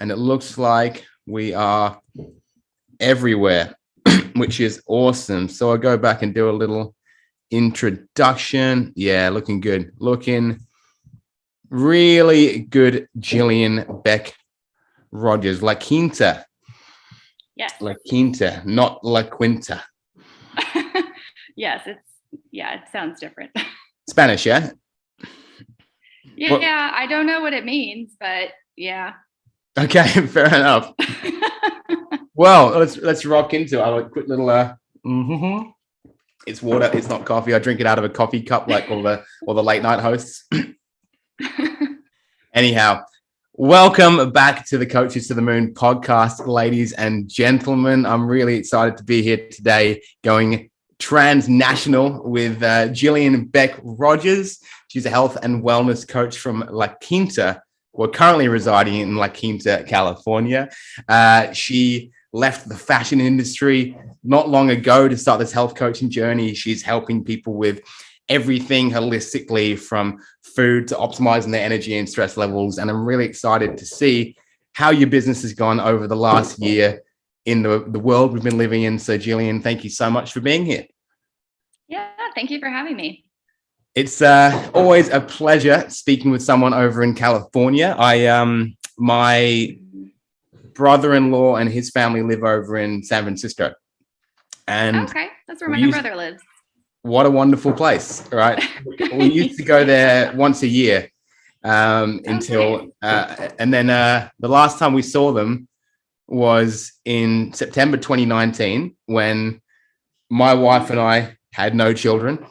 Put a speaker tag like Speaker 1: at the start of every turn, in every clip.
Speaker 1: and it looks like we are everywhere, which is awesome. So I'll go back and do a little introduction. Yeah, looking good. Looking really good. Jillian Beck-Rogers, La Quinta.
Speaker 2: Yes.
Speaker 1: La Quinta, not La Quinta.
Speaker 2: Yes, it sounds different.
Speaker 1: Spanish, yeah?
Speaker 2: Yeah, I don't know what it means, but yeah.
Speaker 1: Okay, fair enough. Well, let's rock into it. I like quick little It's water, it's not coffee. I drink it out of a coffee cup like all the late night hosts. Anyhow, welcome back to the Coaches to the Moon podcast, ladies and gentlemen. I'm really excited to be here today going transnational with Jillian Beck-Rogers. She's a health and wellness coach from La Quinta. We're currently residing in La Quinta, California. She left the fashion industry not long ago to start this health coaching journey. She's helping people with everything holistically, from food to optimizing their energy and stress levels. And I'm really excited to see how your business has gone over the last year in the world we've been living in. So Jillian, thank you so much for being here.
Speaker 2: Yeah, thank you for having me.
Speaker 1: It's always a pleasure speaking with someone over in California. My brother-in-law and his family live over in San Francisco. And
Speaker 2: okay, that's where my brother lives.
Speaker 1: What a wonderful place, right? We used to go there once a year and then the last time we saw them was in September 2019 when my wife and I had no children.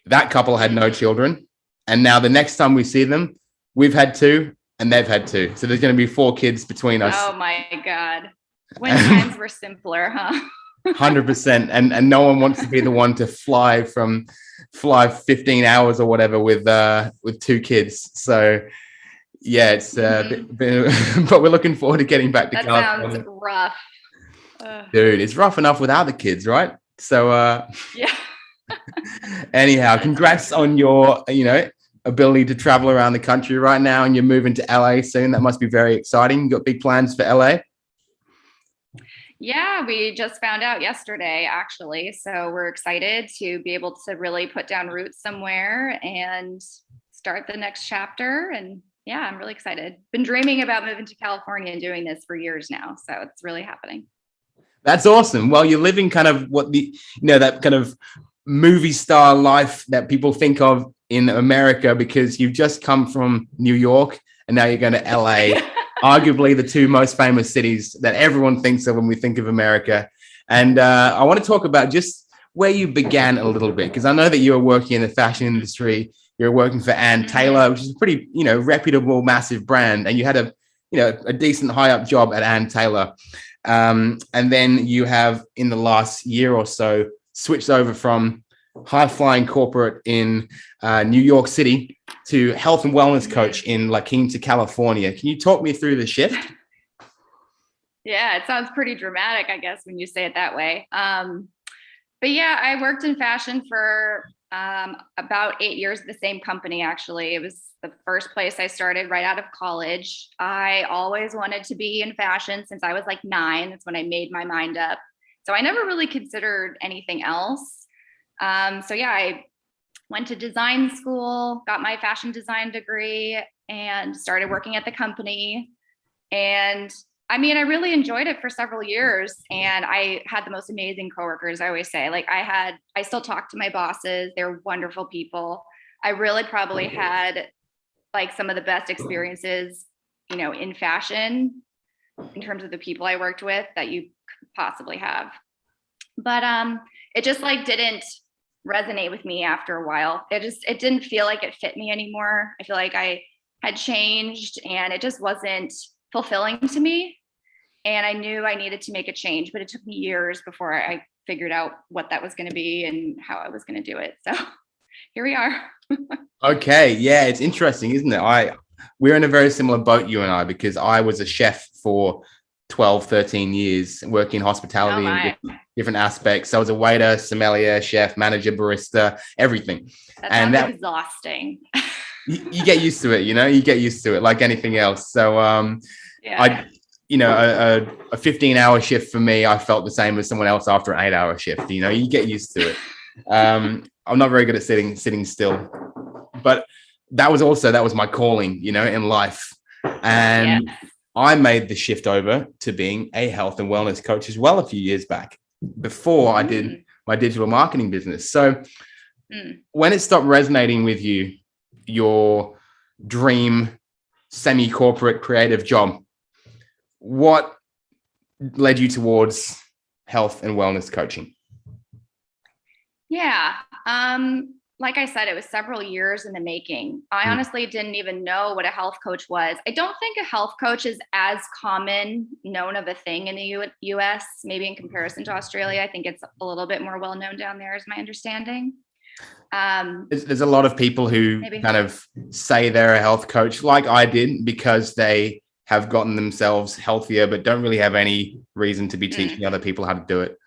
Speaker 1: That couple had no children. And now the next time we see them, we've had two and they've had two. So there's going to be 4 kids between us.
Speaker 2: Oh my God. When times were simpler, huh?
Speaker 1: 100%. And no one wants to be the one to fly 15 hours or whatever with 2 kids. So yeah, it's but we're looking forward to getting back to California.
Speaker 2: That sounds rough.
Speaker 1: Dude, it's rough enough without the kids, right? So
Speaker 2: yeah.
Speaker 1: Anyhow, congrats on your ability to travel around the country right now, and you're moving to LA soon. That must be very exciting. You got big plans for LA?
Speaker 2: Yeah, we just found out yesterday, actually. So we're excited to be able to really put down roots somewhere and start the next chapter. And yeah, I'm really excited. Been dreaming about moving to California and doing this for years now. So it's really happening.
Speaker 1: That's awesome. Well, you're living kind of what that kind of movie star life that people think of in America, because you've just come from New York and now you're going to LA. Arguably the 2 most famous cities that everyone thinks of when we think of America. And I want to talk about just where you began a little bit, because I know that you were working in the fashion industry. You're working for Ann Taylor, which is a pretty, reputable, massive brand. And you had a decent high up job at Ann Taylor. And then you have, in the last year or so, switched over from high flying corporate in New York City to health and wellness coach in La Quinta, California. Can you talk me through the shift?
Speaker 2: Yeah, it sounds pretty dramatic, I guess, when you say it that way. But yeah, I worked in fashion for about 8 years at the same company, actually. It was the first place I started right out of college. I always wanted to be in fashion since I was like 9. That's when I made my mind up. So I never really considered anything else. So yeah, I went to design school, got my fashion design degree, and started working at the company. And I mean, I really enjoyed it for several years, and I had the most amazing coworkers. I always say, like, I still talk to my bosses. They're wonderful people. I really probably had like some of the best experiences, in fashion in terms of the people I worked with that you could possibly have. But it just like didn't resonate with me after a while. It didn't feel like it fit me anymore. I feel like I had changed and it just wasn't fulfilling to me. And I knew I needed to make a change, but it took me years before I figured out what that was going to be and how I was going to do it. So here we are.
Speaker 1: Okay. Yeah. It's interesting, isn't it? We're in a very similar boat, you and I, because I was a chef for 12, 13 years, working in hospitality in different aspects. So I was a waiter, sommelier, chef, manager, barista, everything.
Speaker 2: That's exhausting.
Speaker 1: you get used to it, you get used to it like anything else. So
Speaker 2: Yeah.
Speaker 1: I, a 15-hour shift for me, I felt the same as someone else after an 8-hour shift. You get used to it. I'm not very good at sitting still, but that was my calling, in life. And
Speaker 2: Yeah.
Speaker 1: I made the shift over to being a health and wellness coach as well a few years back before I did my digital marketing business. So when it stopped resonating with you, your dream semi-corporate creative job, what led you towards health and wellness coaching?
Speaker 2: Yeah. Like I said, it was several years in the making. I honestly didn't even know what a health coach was. I don't think a health coach is as common known of a thing in the US, maybe in comparison to Australia. I think it's a little bit more well known down there, is my understanding.
Speaker 1: There's a lot of people who kind of say they're a health coach, like I did, because they have gotten themselves healthier, but don't really have any reason to be teaching other people how to do it.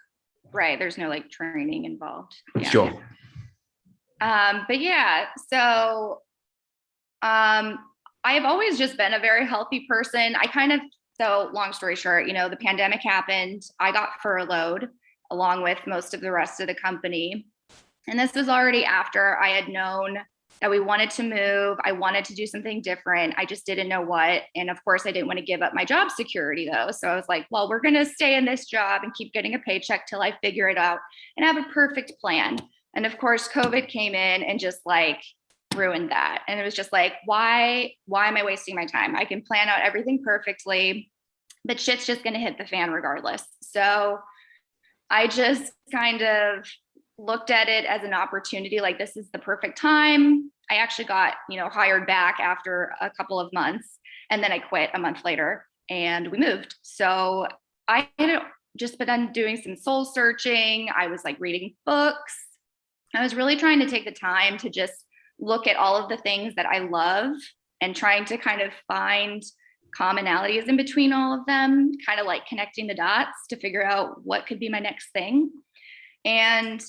Speaker 2: Right. There's no like training involved. Yeah.
Speaker 1: Sure.
Speaker 2: But yeah, so I've always just been a very healthy person. So long story short, the pandemic happened. I got furloughed along with most of the rest of the company. And this was already after I had known that we wanted to move. I wanted to do something different. I just didn't know what. And of course, I didn't want to give up my job security though. So I was like, well, we're going to stay in this job and keep getting a paycheck till I figure it out and have a perfect plan. And of course, COVID came in and just like ruined that. And it was just like, why am I wasting my time? I can plan out everything perfectly, but shit's just going to hit the fan regardless. So I just kind of looked at it as an opportunity. Like, this is the perfect time. I actually got, hired back after a couple of months, and then I quit a month later and we moved. So I had just been doing some soul searching. I was like reading books. I was really trying to take the time to just look at all of the things that I love and trying to kind of find commonalities in between all of them, kind of like connecting the dots to figure out what could be my next thing. And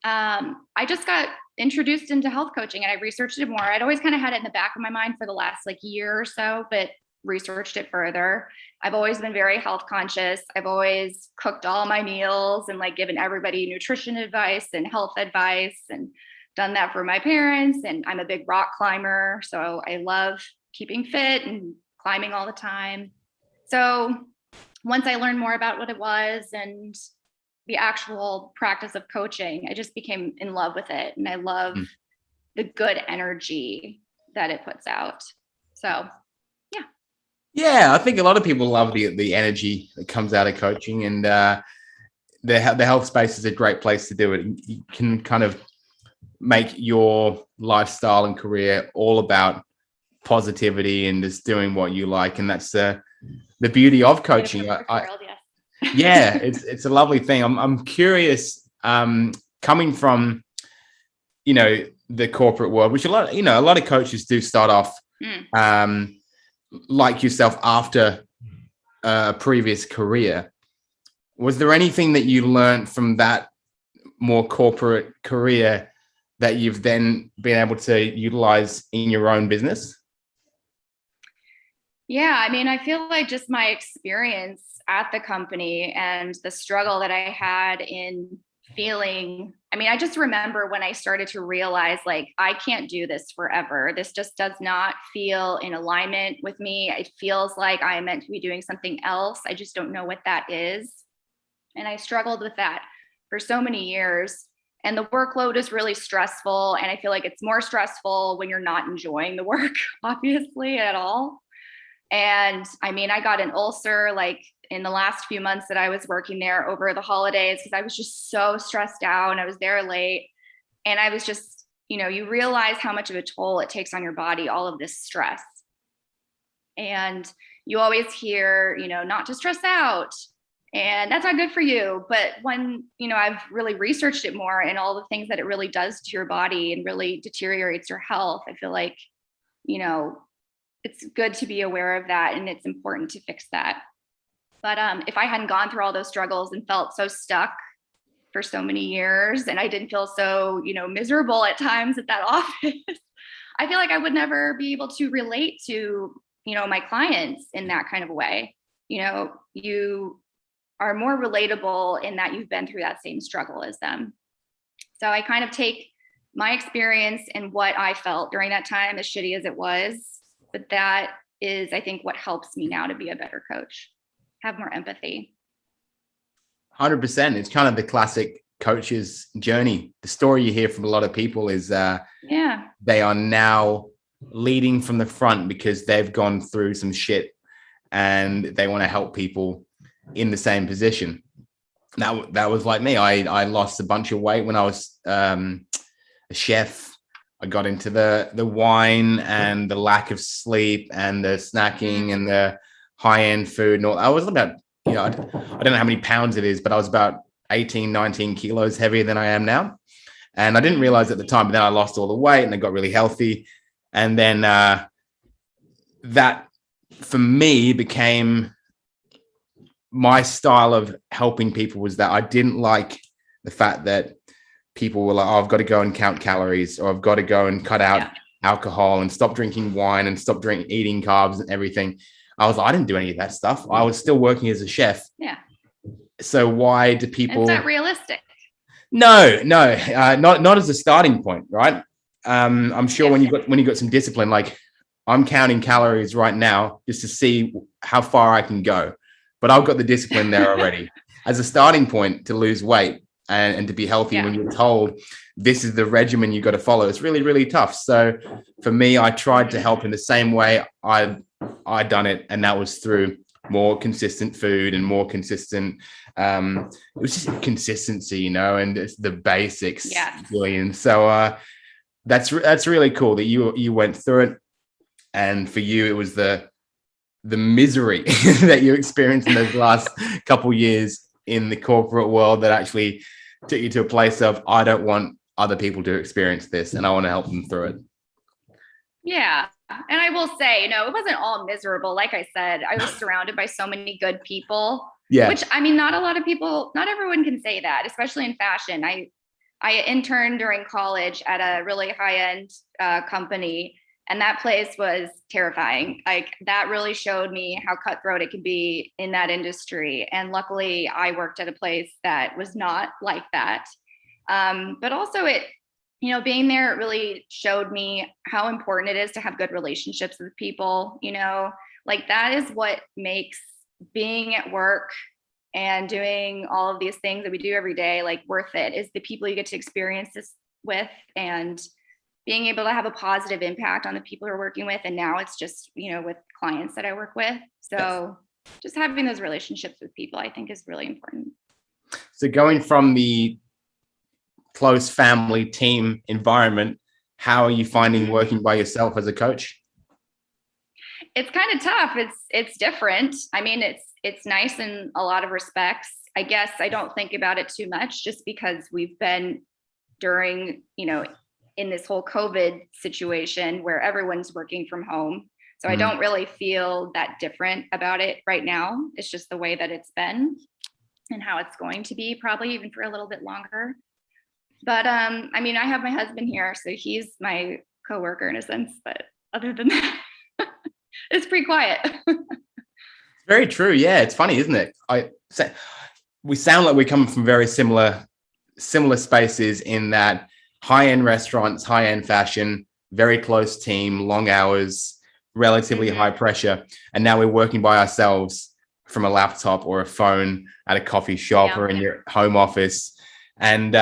Speaker 2: I just got introduced into health coaching and I researched it more. I'd always kind of had it in the back of my mind for the last like year or so, but researched it further. I've always been very health conscious. I've always cooked all my meals and like given everybody nutrition advice and health advice and done that for my parents. And I'm a big rock climber. So I love keeping fit and climbing all the time. So once I learned more about what it was and the actual practice of coaching, I just became in love with it. And I love the good energy that it puts out. So
Speaker 1: yeah, I think a lot of people love the energy that comes out of coaching, and the health space is a great place to do it. You can kind of make your lifestyle and career all about positivity and just doing what you like, and that's the beauty of coaching. Yeah, it's a lovely thing. I'm curious, coming from the corporate world, which a lot of coaches do start off like yourself after a previous career. Was there anything that you learned from that more corporate career that you've then been able to utilize in your own business?
Speaker 2: Yeah, I mean, I feel like just my experience at the company and the struggle that I had in I just remember when I started to realize like, I can't do this forever. This just does not feel in alignment with me. It feels like I am meant to be doing something else. I just don't know what that is. And I struggled with that for so many years. And the workload is really stressful. And I feel like it's more stressful when you're not enjoying the work, obviously, at all. And I mean, I got an ulcer like in the last few months that I was working there over the holidays because I was just so stressed out and I was there late. And I was just, you realize how much of a toll it takes on your body, all of this stress. And you always hear, not to stress out. And that's not good for you. But when, I've really researched it more and all the things that it really does to your body and really deteriorates your health, I feel like, it's good to be aware of that and it's important to fix that. But if I hadn't gone through all those struggles and felt so stuck for so many years and I didn't feel so, miserable at times at that office, I feel like I would never be able to relate to, my clients in that kind of a way. You are more relatable in that you've been through that same struggle as them. So I kind of take my experience and what I felt during that time, as shitty as it was, but that is, I think, what helps me now to be a better coach, have more empathy.
Speaker 1: 100%. It's kind of the classic coach's journey. The story you hear from a lot of people is they are now leading from the front because they've gone through some shit and they want to help people in the same position. That was like me. I lost a bunch of weight when I was a chef. I got into the wine and the lack of sleep and the snacking and the high-end food and all. I was about, I don't know how many pounds it is, but I was about 18, 19 kilos heavier than I am now. And I didn't realize at the time, but then I lost all the weight and I got really healthy. And then that for me became my style of helping people, was that I didn't like the fact that people were like, oh, I've got to go and count calories, or I've got to go and cut out alcohol and stop drinking wine and stop eating carbs and everything. I was like, I didn't do any of that stuff. I was still working as a chef.
Speaker 2: Yeah.
Speaker 1: So why do people?
Speaker 2: It's not realistic.
Speaker 1: No, not as a starting point, right? I'm sure when you got some discipline, like I'm counting calories right now just to see how far I can go, but I've got the discipline there already as a starting point to lose weight and to be healthy. When you're told this is the regimen you got to follow, it's really, really tough. So for me, I tried to help in the same way I done it, and that was through more consistent food and more consistent. It was just consistency, and it's the basics, Jillian. So that's really cool that you went through it, and for you, it was the misery that you experienced in those last couple years in the corporate world that actually took you to a place of, I don't want other people to experience this, and I want to help them through it.
Speaker 2: Yeah. And I will say, it wasn't all miserable. Like I said, I was surrounded by so many good people, which, I mean, not everyone can say that, especially in fashion. I interned during college at a really high-end company, and that place was terrifying. Like, that really showed me how cutthroat it can be in that industry. And luckily I worked at a place that was not like that. But also being there, it really showed me how important it is to have good relationships with people. Like, that is what makes being at work and doing all of these things that we do every day, like, worth it, is the people you get to experience this with and being able to have a positive impact on the people you're working with. And now it's just, with clients that I work with. So just having those relationships with people, I think, is really important.
Speaker 1: So going from the close family team environment, how are you finding working by yourself as a coach?
Speaker 2: It's kind of tough. It's different. I mean, it's nice in a lot of respects. I guess I don't think about it too much, just because we've been during, in this whole COVID situation where everyone's working from home. So I don't really feel that different about it right now. It's just the way that it's been and how it's going to be, probably even for a little bit longer. But I mean, I have my husband here, so he's my coworker in a sense. But other than that, it's pretty quiet.
Speaker 1: Very true. Yeah, it's funny, isn't it? We sound like we're coming from very similar spaces, in that high-end restaurants, high-end fashion, very close team, long hours, relatively high pressure, and now we're working by ourselves from a laptop or a phone at a coffee shop or in your home office. And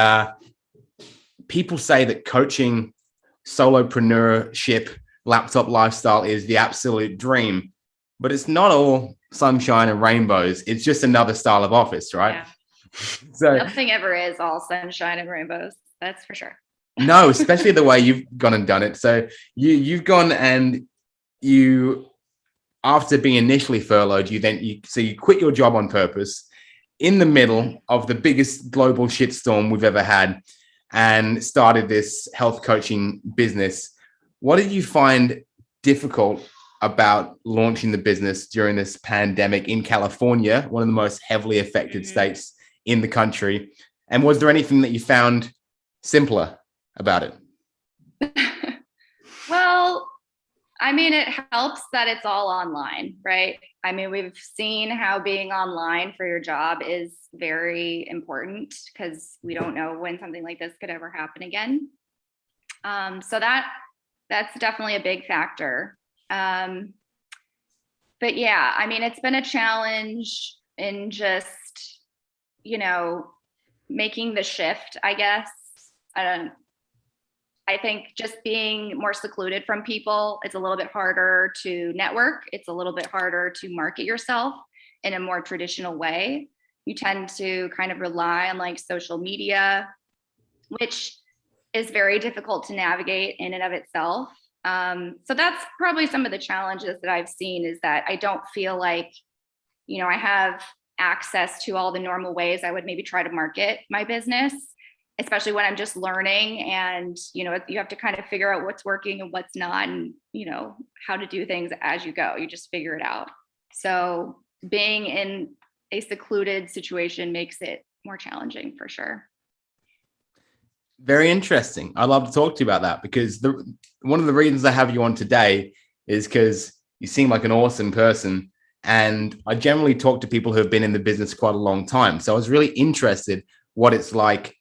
Speaker 1: people say that coaching, solopreneurship, laptop lifestyle is the absolute dream, but it's not all sunshine and rainbows. It's just another style of office, right?
Speaker 2: Yeah.
Speaker 1: So
Speaker 2: nothing ever is all sunshine and rainbows. That's for sure.
Speaker 1: No, especially the way you've gone and done it. So you've gone and after being initially furloughed, you quit your job on purpose in the middle of the biggest global shitstorm we've ever had, and started this health coaching business. What did you find difficult about launching the business during this pandemic in California, one of the most heavily affected states in the country? And was there anything that you found simpler about it?
Speaker 2: Well, I mean, it helps that it's all online, right? I mean, we've seen how being online for your job is very important because we don't know when something like this could ever happen again. So that's definitely a big factor. But yeah, I mean, it's been a challenge in just, you know, making the shift, I guess. I think just being more secluded from people, it's a little bit harder to network. It's a little bit harder to market yourself in a more traditional way. You tend to kind of rely on like social media, which is very difficult to navigate in and of itself. So that's probably some of the challenges that I've seen, is that I don't feel like, I have access to all the normal ways I would maybe try to market my business, especially when I'm just learning, and, you have to kind of figure out what's working and what's not, and, how to do things as you go. You just figure it out. So being in a secluded situation makes it more challenging for sure.
Speaker 1: Very interesting. I'd love to talk to you about that, because one of the reasons I have you on today is because you seem like an awesome person. And I generally talk to people who have been in the business quite a long time. So I was really interested what it's like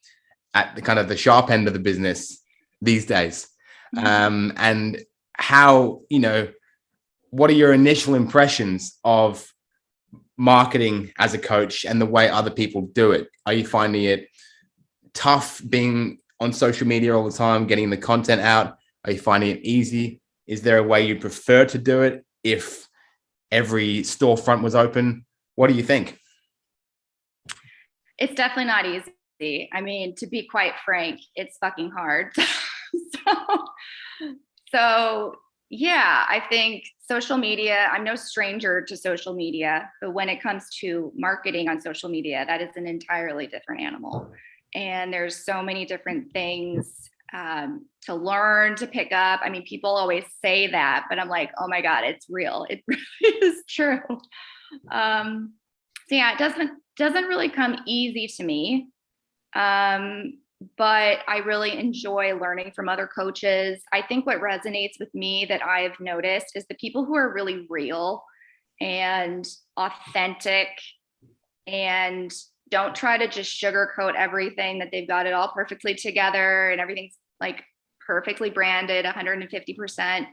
Speaker 1: at the kind of the sharp end of the business these days. And how, what are your initial impressions of marketing as a coach and the way other people do it? Are you finding it tough being on social media all the time, getting the content out? Are you finding it easy? Is there a way you prefer to do it if every storefront was open? What do you think?
Speaker 2: It's definitely not easy. I mean, to be quite frank, it's fucking hard. so yeah, I think social media, I'm no stranger to social media, but when it comes to marketing on social media, that is an entirely different animal. And there's so many different things to learn, to pick up. I mean, people always say that, but I'm like, oh my God, it's real. It really is true. So yeah, it doesn't really come easy to me. But I really enjoy learning from other coaches. I think what resonates with me that I've noticed is the people who are really real and authentic and don't try to just sugarcoat everything, that they've got it all perfectly together and everything's like perfectly branded 150%.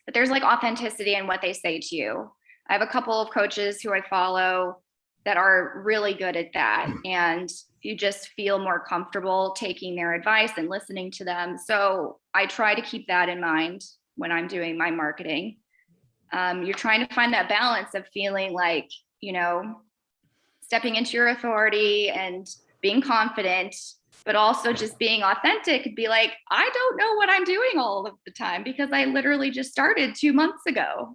Speaker 2: But there's like authenticity in what they say to you. I have a couple of coaches who I follow that are really good at that. And you just feel more comfortable taking their advice and listening to them. So I try to keep that in mind when I'm doing my marketing. You're trying to find that balance of feeling like, stepping into your authority and being confident, but also just being authentic. Be like, I don't know what I'm doing all of the time because I literally just started 2 months ago.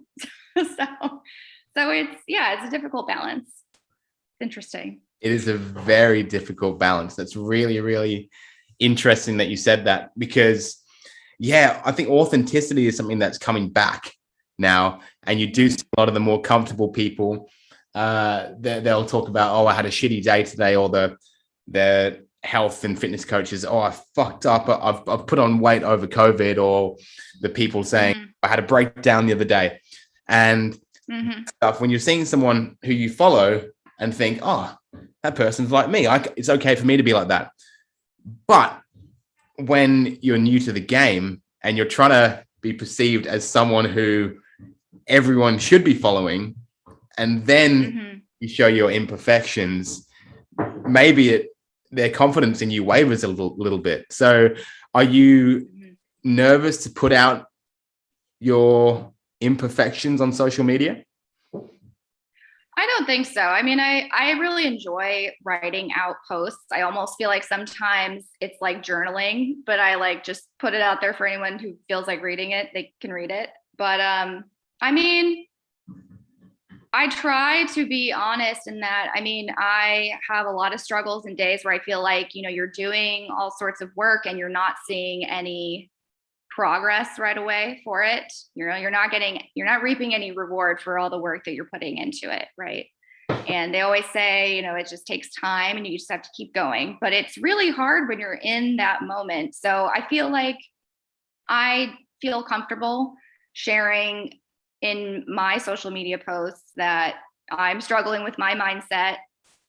Speaker 2: so it's a difficult balance. It's interesting.
Speaker 1: It is a very difficult balance. That's really, really interesting that you said that, because I think authenticity is something that's coming back now. And you do see a lot of the more comfortable people, they'll talk about, oh, I had a shitty day today, or the health and fitness coaches, oh, I fucked up, I've put on weight over COVID, or the people saying, I had a breakdown the other day. And stuff, when you're seeing someone who you follow and think, oh, that person's like me, it's okay for me to be like that. But when you're new to the game and you're trying to be perceived as someone who everyone should be following, and then you show your imperfections, maybe their confidence in you wavers a little bit. So are you nervous to put out your imperfections on social media?
Speaker 2: I don't think so. I mean, I really enjoy writing out posts. I almost feel like sometimes it's like journaling, but I like just put it out there for anyone who feels like reading it, they can read it. But I mean, I try to be honest in that. I mean, I have a lot of struggles and days where I feel like, you're doing all sorts of work and you're not seeing any progress right away for it. You're not reaping any reward for all the work that you're putting into it, right? And they always say, it just takes time and you just have to keep going. But it's really hard when you're in that moment. So I feel like I feel comfortable sharing in my social media posts that I'm struggling with my mindset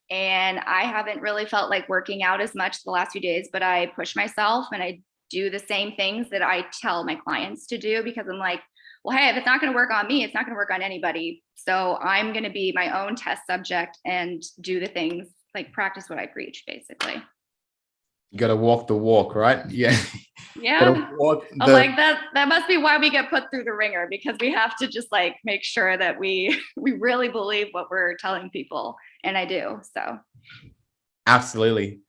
Speaker 2: and I haven't really felt like working out as much the last few days, but I push myself and I do the same things that I tell my clients to do, because I'm like, well, hey, if it's not going to work on me, it's not going to work on anybody. So I'm going to be my own test subject and do the things, like practice what I preach, basically.
Speaker 1: You got to walk the walk, right? Yeah.
Speaker 2: Yeah. I'm like, that must be why we get put through the ringer, because we have to just like make sure that we really believe what we're telling people. And I do. So
Speaker 1: absolutely.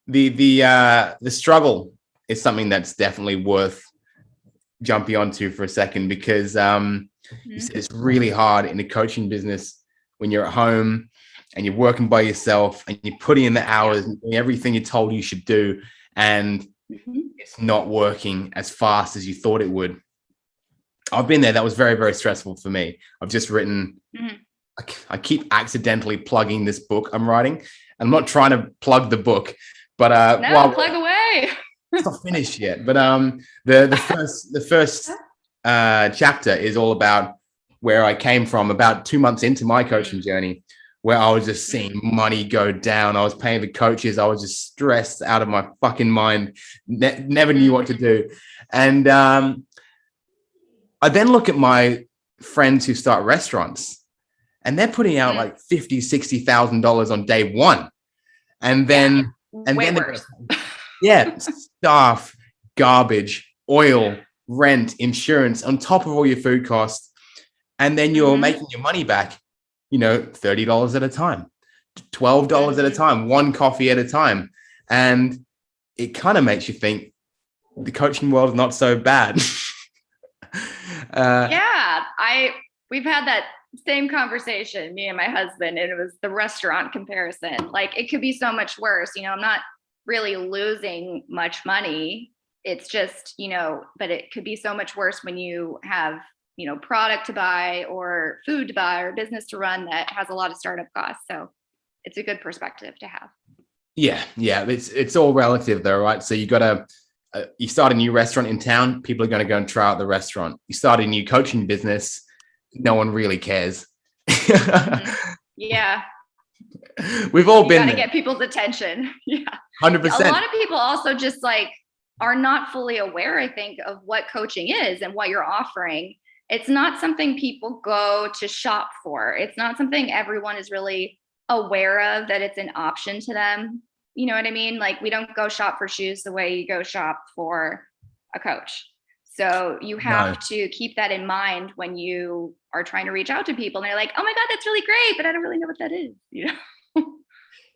Speaker 1: The struggle is something that's definitely worth jumping onto for a second, because it's really hard in the coaching business when you're at home and you're working by yourself and you're putting in the hours and doing everything you're told you should do, and it's not working as fast as you thought it would. I've been there. That was very, very stressful for me. I've just written, I keep accidentally plugging this book I'm writing. I'm not trying to plug the book, but
Speaker 2: plug away.
Speaker 1: It's not finished yet. But the first chapter is all about where I came from about 2 months into my coaching journey, where I was just seeing money go down. I was paying the coaches. I was just stressed out of my fucking mind. Never knew what to do. And I then look at my friends who start restaurants, and they're putting out like $50,000, $60,000 on day one. And then, staff, garbage, oil, rent, insurance, on top of all your food costs. And then you're making your money back, $30 at a time, $12 at a time, one coffee at a time. And it kind of makes you think the coaching world is not so bad.
Speaker 2: We've had that same conversation, me and my husband, and it was the restaurant comparison. Like, it could be so much worse. I'm not really losing much money. It's just, but it could be so much worse when you have, product to buy or food to buy or business to run that has a lot of startup costs. So it's a good perspective to have.
Speaker 1: Yeah. It's all relative though, right? So you got to, you start a new restaurant in town, people are going to go and try out the restaurant. You start a new coaching business, no one really cares.
Speaker 2: Yeah.
Speaker 1: We've all been
Speaker 2: there. Get people's attention. Yeah.
Speaker 1: 100%.
Speaker 2: A lot of people also just like are not fully aware, I think, of what coaching is and what you're offering. It's not something people go to shop for. It's not something everyone is really aware of, that it's an option to them. You know what I mean? Like, we don't go shop for shoes the way you go shop for a coach. So you have to keep that in mind when you are trying to reach out to people and they're like, oh my God, that's really great, but I don't really know what that is.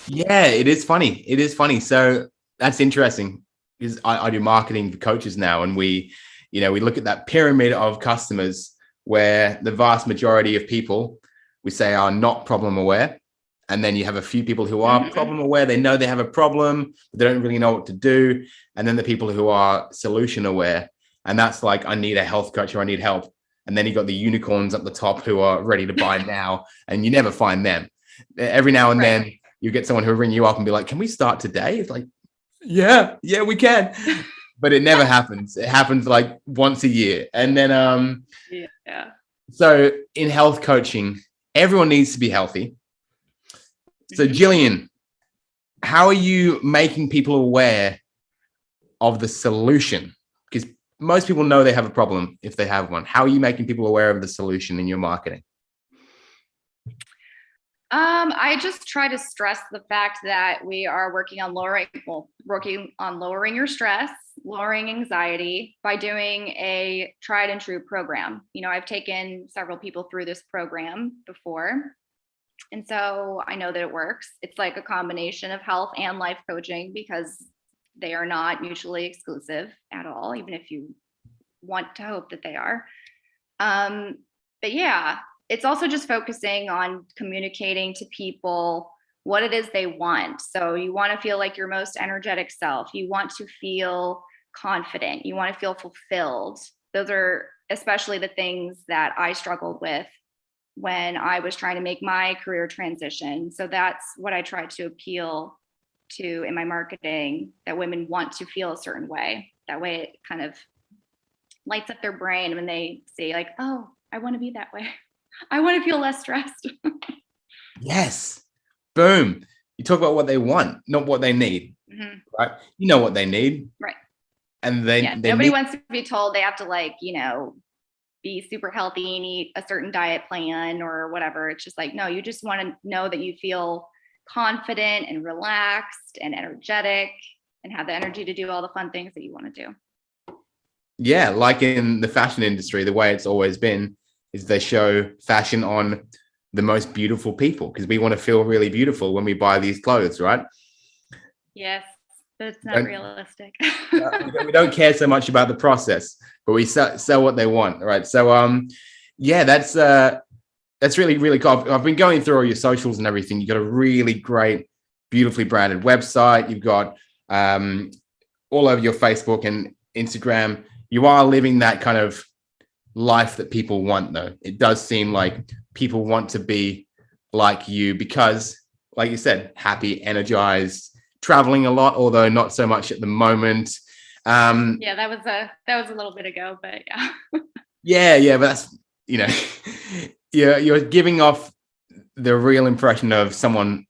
Speaker 1: Yeah, it is funny. It is funny. So that's interesting, because I do marketing for coaches now, and we look at that pyramid of customers where the vast majority of people we say are not problem aware. And then you have a few people who are problem aware. They know they have a problem, but they don't really know what to do. And then the people who are solution aware. And that's like, I need a health coach, or I need help. And then you got the unicorns at the top who are ready to buy now, and you never find them. Every now and then you get someone who will ring you up and be like, can we start today? It's like, yeah, we can. But it never happens. It happens like once a year. And then, so in health coaching, everyone needs to be healthy. So Jillian, how are you making people aware of the solution? Because most people know they have a problem if they have one. How are you making people aware of the solution in your marketing?
Speaker 2: I just try to stress the fact that we are working on lowering your stress, lowering anxiety by doing a tried and true program. I've taken several people through this program before, and so I know that it works. It's like a combination of health and life coaching, because they are not mutually exclusive at all, even if you want to hope that they are. But yeah, it's also just focusing on communicating to people what it is they want. So you want to feel like your most energetic self. You want to feel confident. You want to feel fulfilled. Those are especially the things that I struggled with when I was trying to make my career transition. So that's what I try to appeal to in my marketing, that women want to feel a certain way. That way it kind of lights up their brain when they say like, oh, I want to be that way. I want to feel less stressed.
Speaker 1: Yes. Boom. You talk about what they want, not what they need.
Speaker 2: Mm-hmm.
Speaker 1: Right? You know what they need.
Speaker 2: Right.
Speaker 1: And they
Speaker 2: nobody
Speaker 1: need.
Speaker 2: wants to be told they have to like, be super healthy and eat a certain diet plan or whatever. It's just like, no, you just want to know that you feel confident and relaxed and energetic and have the energy to do all the fun things that you want to do.
Speaker 1: Yeah, like in the fashion industry, the way it's always been is they show fashion on the most beautiful people because we want to feel really beautiful when we buy these clothes, right?
Speaker 2: Yes, but it's not realistic.
Speaker 1: We don't care so much about the process, but we sell what they want, right? So, yeah, that's really, really cool. I've been going through all your socials and everything. You've got a really great, beautifully branded website. You've got all over your Facebook and Instagram. You are living that kind of life that people want, though. It does seem like people want to be like you because, like you said, happy, energized, traveling a lot, although not so much at the moment.
Speaker 2: Yeah, that was a little bit ago, but
Speaker 1: yeah, but that's, you're giving off the real impression of someone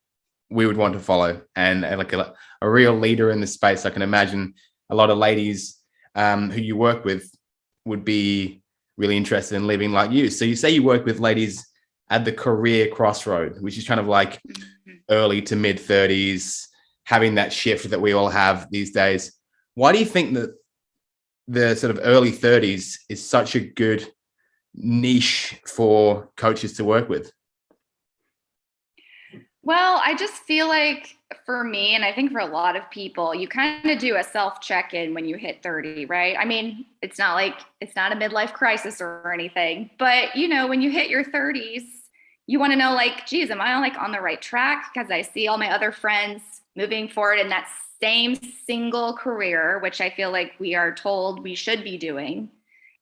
Speaker 1: we would want to follow and like a real leader in the space. I can imagine a lot of ladies who you work with would be really interested in living like you. So you say you work with ladies at the career crossroad, which is kind of like early to mid 30s, having that shift that we all have these days. Why do you think that the sort of early 30s is such a good niche for coaches to work with?
Speaker 2: Well, I just feel like for me, and I think for a lot of people, you kind of do a self check-in when you hit 30, right? I mean, it's not a midlife crisis or anything, but when you hit your 30s, you want to know like, geez, am I on the right track? Because I see all my other friends moving forward in that same single career, which I feel like we are told we should be doing.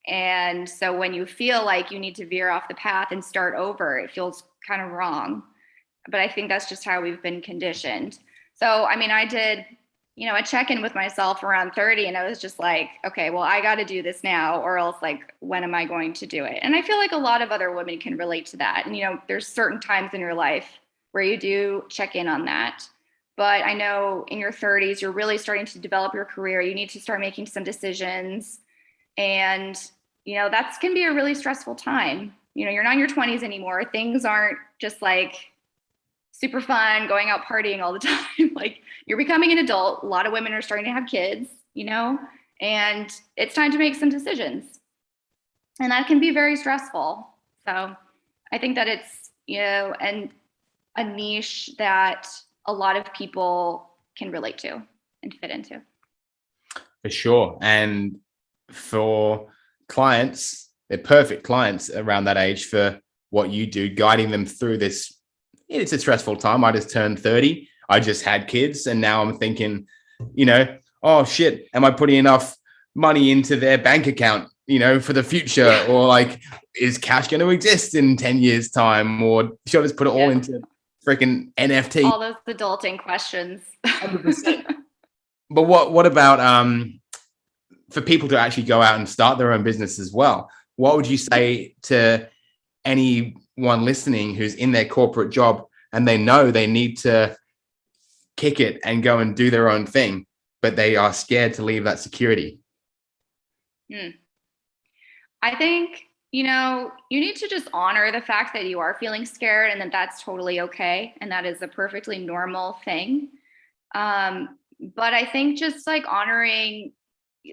Speaker 2: And so when you feel like you need to veer off the path and start over, it feels kind of wrong. But I think that's just how we've been conditioned. So, I mean, I did, a check-in with myself around 30 and I was just like, okay, well, I got to do this now or else like, when am I going to do it? And I feel like a lot of other women can relate to that. And, there's certain times in your life where you do check in on that. But I know in your 30s, you're really starting to develop your career. You need to start making some decisions. And, that can be a really stressful time. You're not in your 20s anymore. Things aren't just like super fun, going out partying all the time. Like you're becoming an adult. A lot of women are starting to have kids, and it's time to make some decisions. And that can be very stressful. So I think that it's, and a niche that a lot of people can relate to and fit into.
Speaker 1: For sure. And for clients, they're perfect clients around that age for what you do, guiding them through this. It's a stressful time. I just turned 30. I just had kids. And now I'm thinking, oh shit, am I putting enough money into their bank account, for the future? Or like, is cash going to exist in 10 years time? Or should I just put it all into freaking NFT?
Speaker 2: All those adulting questions.
Speaker 1: 100%. But what about for people to actually go out and start their own business as well? What would you say to anyone listening who's in their corporate job and they know they need to kick it and go and do their own thing, but they are scared to leave that security?
Speaker 2: I think, you need to just honor the fact that you are feeling scared and that that's totally okay. And that is a perfectly normal thing. But I think just like honoring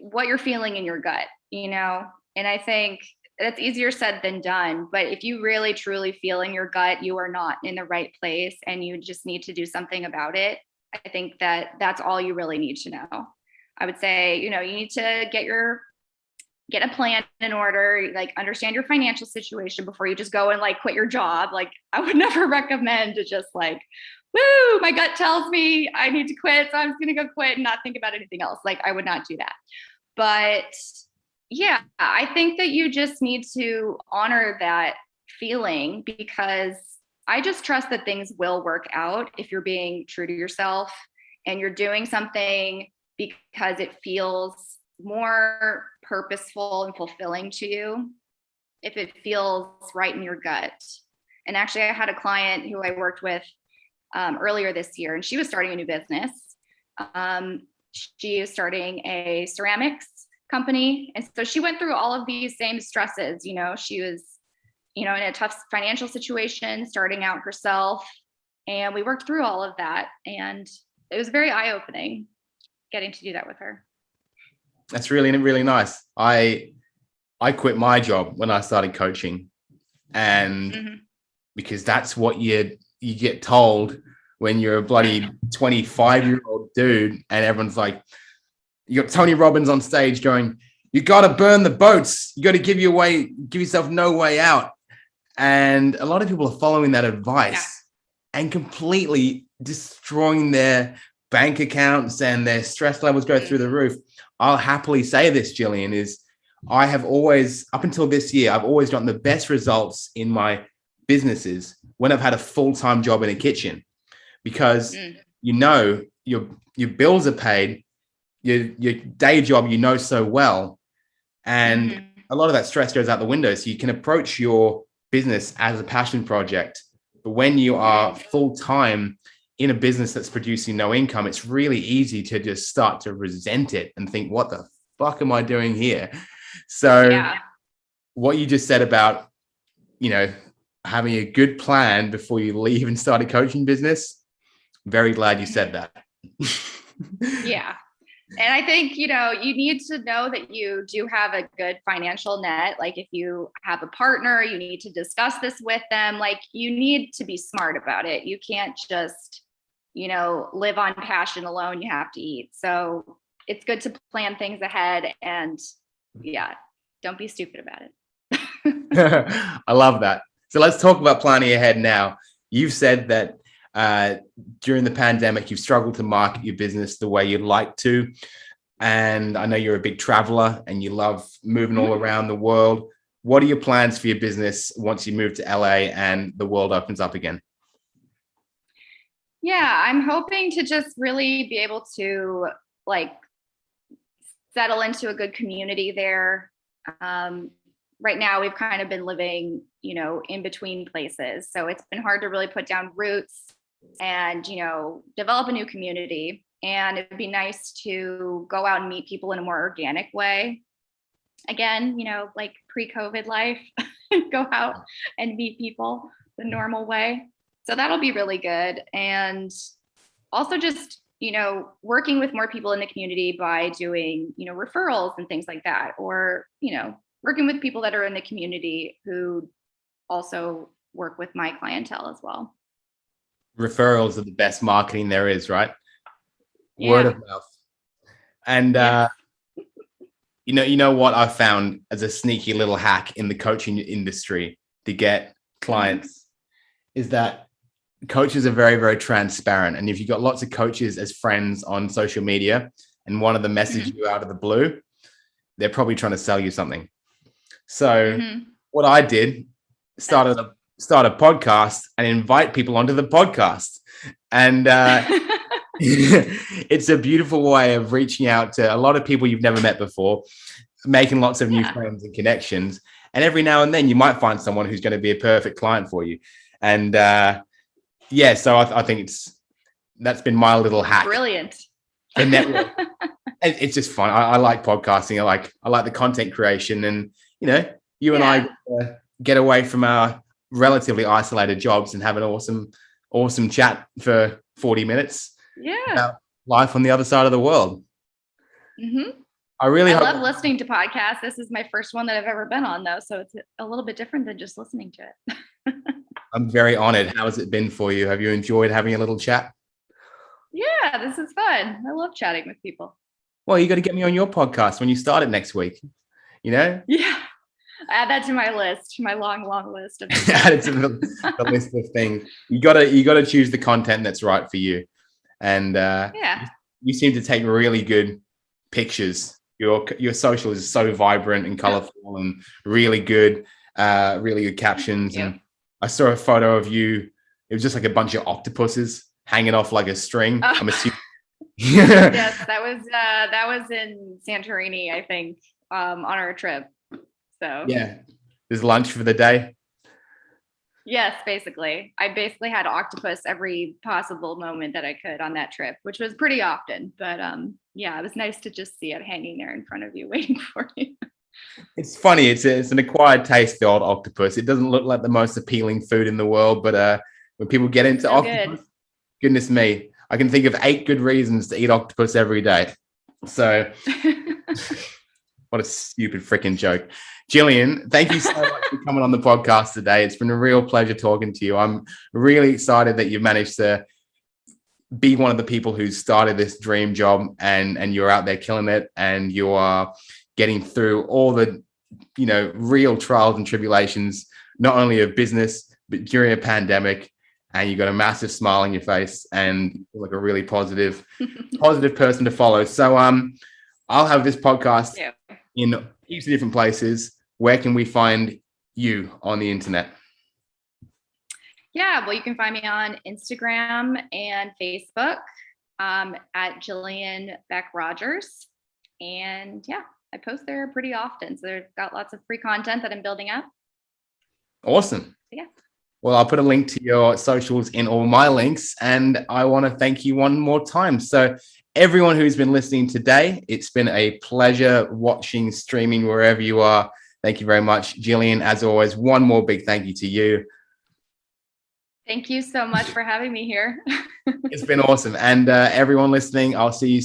Speaker 2: what you're feeling in your gut, and I think that's easier said than done. But if you really truly feel in your gut, you are not in the right place and you just need to do something about it. I think that that's all you really need to know. I would say, you need to get a plan in order, like understand your financial situation before you just go and like quit your job. Like I would never recommend to just like, woo, my gut tells me I need to quit, so I'm just going to go quit and not think about anything else. Like I would not do that. But yeah, I think that you just need to honor that feeling because I just trust that things will work out if you're being true to yourself and you're doing something because it feels more purposeful and fulfilling to you, if it feels right in your gut. And actually, I had a client who I worked with earlier this year, and she was starting a new business. She is starting a ceramics company. And so she went through all of these same stresses. She was, in a tough financial situation, starting out herself. And we worked through all of that. And it was very eye-opening getting to do that with her.
Speaker 1: That's really, really nice. I quit my job when I started coaching, and because that's what you get told when you're a bloody 25-year-old dude, and everyone's like, you got Tony Robbins on stage going, you got to burn the boats. You got to give yourself no way out. And a lot of people are following that advice and completely destroying their bank accounts, and their stress levels go through the roof. I'll happily say this, Jillian, is I have always, up until this year, I've always gotten the best results in my businesses when I've had a full-time job in a kitchen, because your bills are paid, your day job so well, and a lot of that stress goes out the window. So you can approach your business as a passion project. But when you are full-time in a business that's producing no income, it's really easy to just start to resent it and think, what the fuck am I doing here? So what you just said about, having a good plan before you leave and start a coaching business, very glad you said that.
Speaker 2: Yeah. And I think, you need to know that you do have a good financial net. Like, if you have a partner, you need to discuss this with them. Like, you need to be smart about it. You can't just, live on passion alone. You have to eat. So it's good to plan things ahead, and don't be stupid about it.
Speaker 1: I love that. So let's talk about planning ahead now. You've said that during the pandemic, you've struggled to market your business the way you'd like to. And I know you're a big traveler and you love moving all around the world. What are your plans for your business once you move to LA and the world opens up again?
Speaker 2: Yeah, I'm hoping to just really be able to settle into a good community there. Right now, we've kind of been living, in between places. So it's been hard to really put down roots and, develop a new community. And it'd be nice to go out and meet people in a more organic way. Again, like pre-COVID life, go out and meet people the normal way. So that'll be really good. And also just, working with more people in the community by doing, referrals and things like that, or, working with people that are in the community who also work with my clientele as well. Referrals
Speaker 1: are the best marketing there is, right? Word of mouth. And you know what I found as a sneaky little hack in the coaching industry to get clients is that coaches are very, very transparent. And if you've got lots of coaches as friends on social media and one of them message you out of the blue, they're probably trying to sell you something. So what I did, start a podcast and invite people onto the podcast. And it's a beautiful way of reaching out to a lot of people you've never met before, making lots of new friends and connections. And every now and then you might find someone who's going to be a perfect client for you. And so I think that's been my little hack.
Speaker 2: Brilliant.
Speaker 1: The network. It's just fun. I like podcasting. I like the content creation, and you and I get away from our relatively isolated jobs and have an awesome chat for 40 minutes. About life on the other side of the world. I love
Speaker 2: listening to podcasts. This is my first one that I've ever been on, though, so it's a little bit different than just listening to it.
Speaker 1: I'm very honored. How has it been for you? Have you enjoyed having a little chat?
Speaker 2: Yeah, this is fun. I love chatting with people.
Speaker 1: Well, you got to get me on your podcast when you start it next week.
Speaker 2: Yeah. Add that to my list, my long list of
Speaker 1: add it to the list of things. You got to choose the content that's right for you. And you seem to take really good pictures. Your social is so vibrant and colorful and really good captions. And I saw a photo of you. It was just like a bunch of octopuses hanging off like a string. I'm assuming.
Speaker 2: Yes, that was in Santorini, I think. on our trip. So
Speaker 1: Yeah. There's lunch for the day.
Speaker 2: yes, basically. I basically had octopus every possible moment that I could on that trip, which was pretty often. But yeah, it was nice to just see it hanging there in front of you, waiting for you.
Speaker 1: It's funny. It's an acquired taste, the old octopus. It doesn't look like the most appealing food in the world, but when people get into
Speaker 2: So
Speaker 1: octopus,
Speaker 2: good.
Speaker 1: goodness me, I can think of 8 good reasons to eat octopus every day. So what a stupid freaking joke. Jillian, thank you so much for coming on the podcast today. It's been a real pleasure talking to you. I'm really excited that you've managed to be one of the people who started this dream job, and you're out there killing it, and you are getting through all the real trials and tribulations, not only of business but during a pandemic, and you got a massive smile on your face and you feel like a really positive person to follow. So I'll have this podcast in heaps of different places. Where can we find you on the internet?
Speaker 2: Yeah, well, you can find me on Instagram and Facebook at Jillian Beck-Rogers. And yeah, I post there pretty often. So they've got lots of free content that I'm building up.
Speaker 1: Awesome.
Speaker 2: Yeah.
Speaker 1: Well, I'll put a link to your socials in all my links. And I want to thank you one more time. So everyone who's been listening today, it's been a pleasure watching, streaming, wherever you are. Thank you very much. Jillian, as always, one more big thank you to you.
Speaker 2: Thank you so much for having me here.
Speaker 1: It's been awesome. And everyone listening, I'll see you